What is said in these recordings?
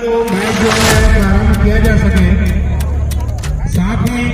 तो मैच जो है प्रारंभ किया जा सके, साथ ही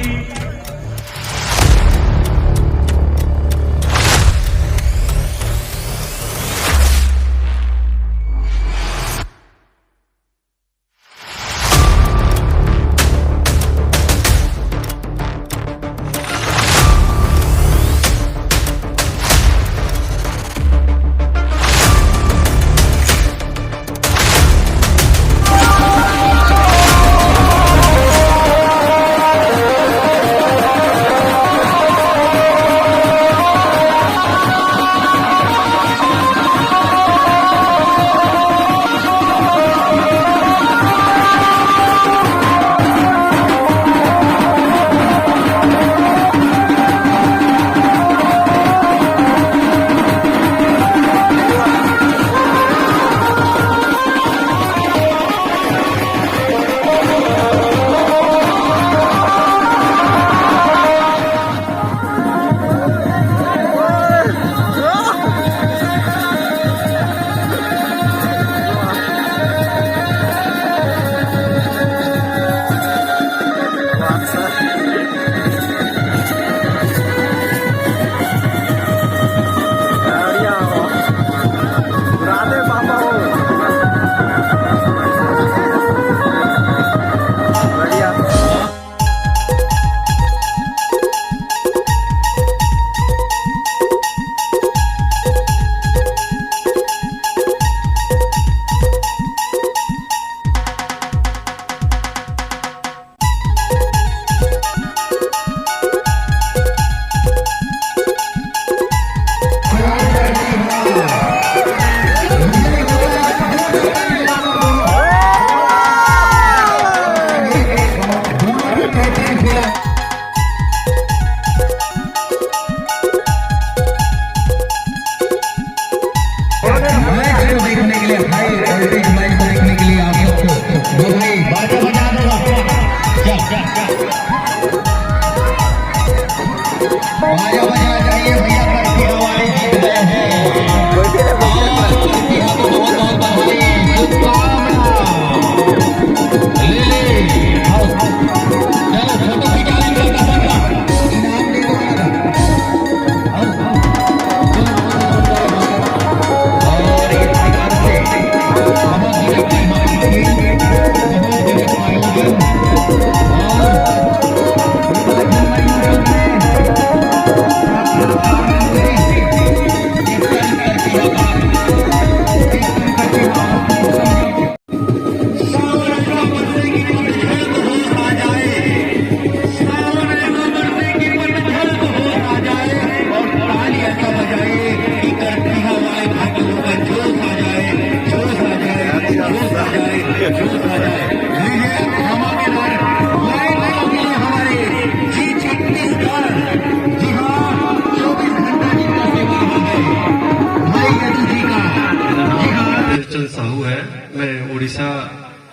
उड़ीसा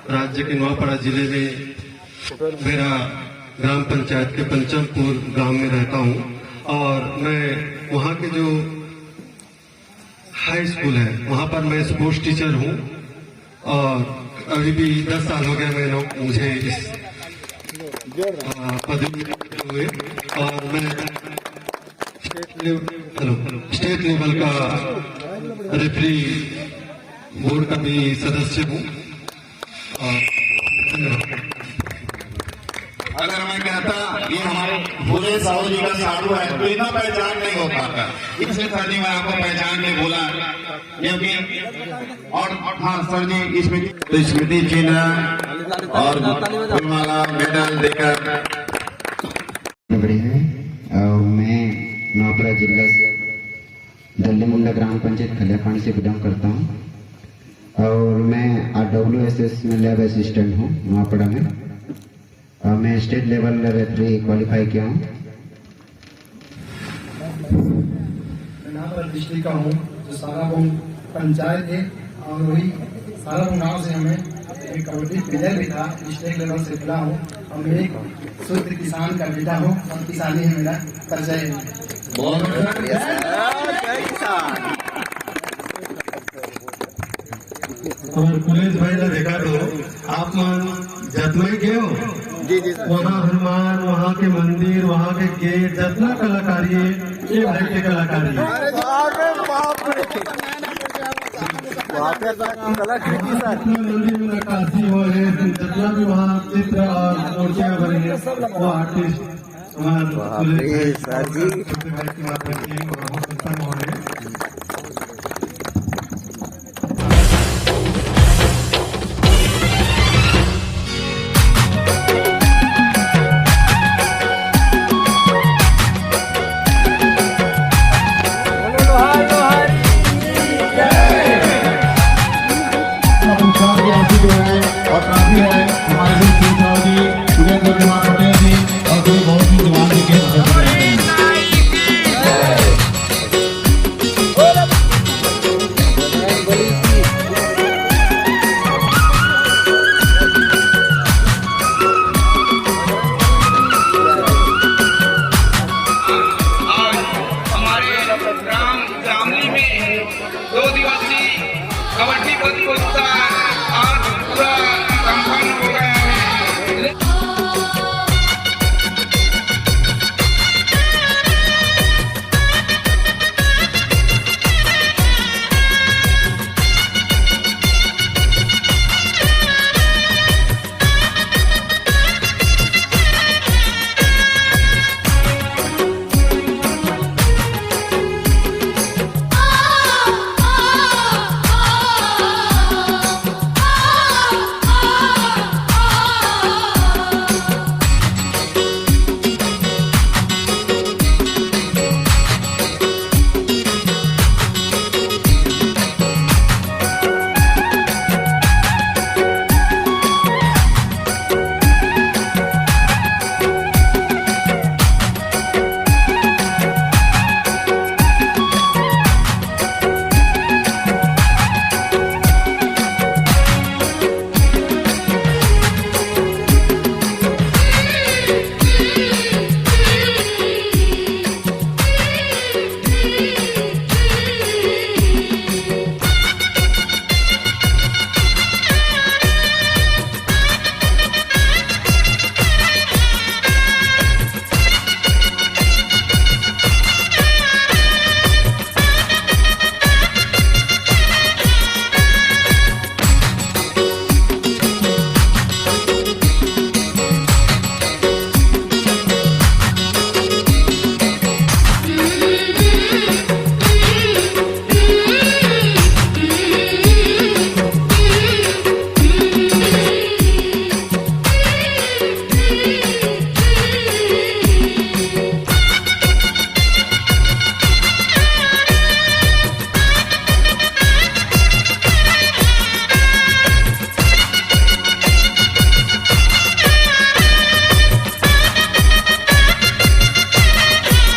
राज्य के नवापड़ा जिले में मेरा ग्राम पंचायत के पंचमपुर गांव में रहता हूं और मैं वहां के जो हाई स्कूल है वहां पर मैं स्पोर्ट्स टीचर हूं और अभी भी 10 साल हो गए मुझे इस पदवी हुए और मैं स्टेट लेवल का रेफरी बोर्ड का भी सदस्य हूँ। अगर मैं कहता ये हमारे भोले साहू जी का साधु है तो इतना पहचान नहीं हो पाता, इसलिए सर जी मैं आपको पहचान के बोला क्योंकि और हाँ सर जी स्मृति चिन्ह और फूलमाला मेडल देकर मैं नवापड़ा जिला से दल्ली मुंडा ग्राम पंचायत खलियापानी से बिलोंग करता हूँ और मैं RWSS में लैब असिस्टेंट हूँ नवापड़ा में। मैं स्टेट लेवल रेफरी क्वालिफाई किया हूँ। मैं डिस्ट्रिक्ट का हूँ जो साराबोंग पंचायत है और वही साराबोंग गाँव से हमें एक कबड्डी प्लेयर भी था, डिस्ट्रिक्ट लेवल से खेला हूँ और मैं एक शुद्ध किसान का बेटा हूँ और किसानी है मेरा परिचय है। और पुलिस भाई ने देखा तो आप मन जतमई गए हो वहाँ हनुमान, वहाँ के मंदिर, वहाँ के गेट, जितना कलाकारी है ये भाई के कलाकारी है। जितना मंदिर में नक्काशी हो है, जितना भी वहाँ चित्र और मूर्तियाँ बनी है वो आर्टिस्ट हमारे पुलिस भाई की बात करती है और बहुत उत्तम हो रहे हैं। और काफी है हमारे से सुनीता जी, सुरेंद्र कुमार पटेल जी और भी बहुत ही जवान जी के हमारे ग्राम जामली में 2 दिवसीय कबड्डी प्रतियोगिता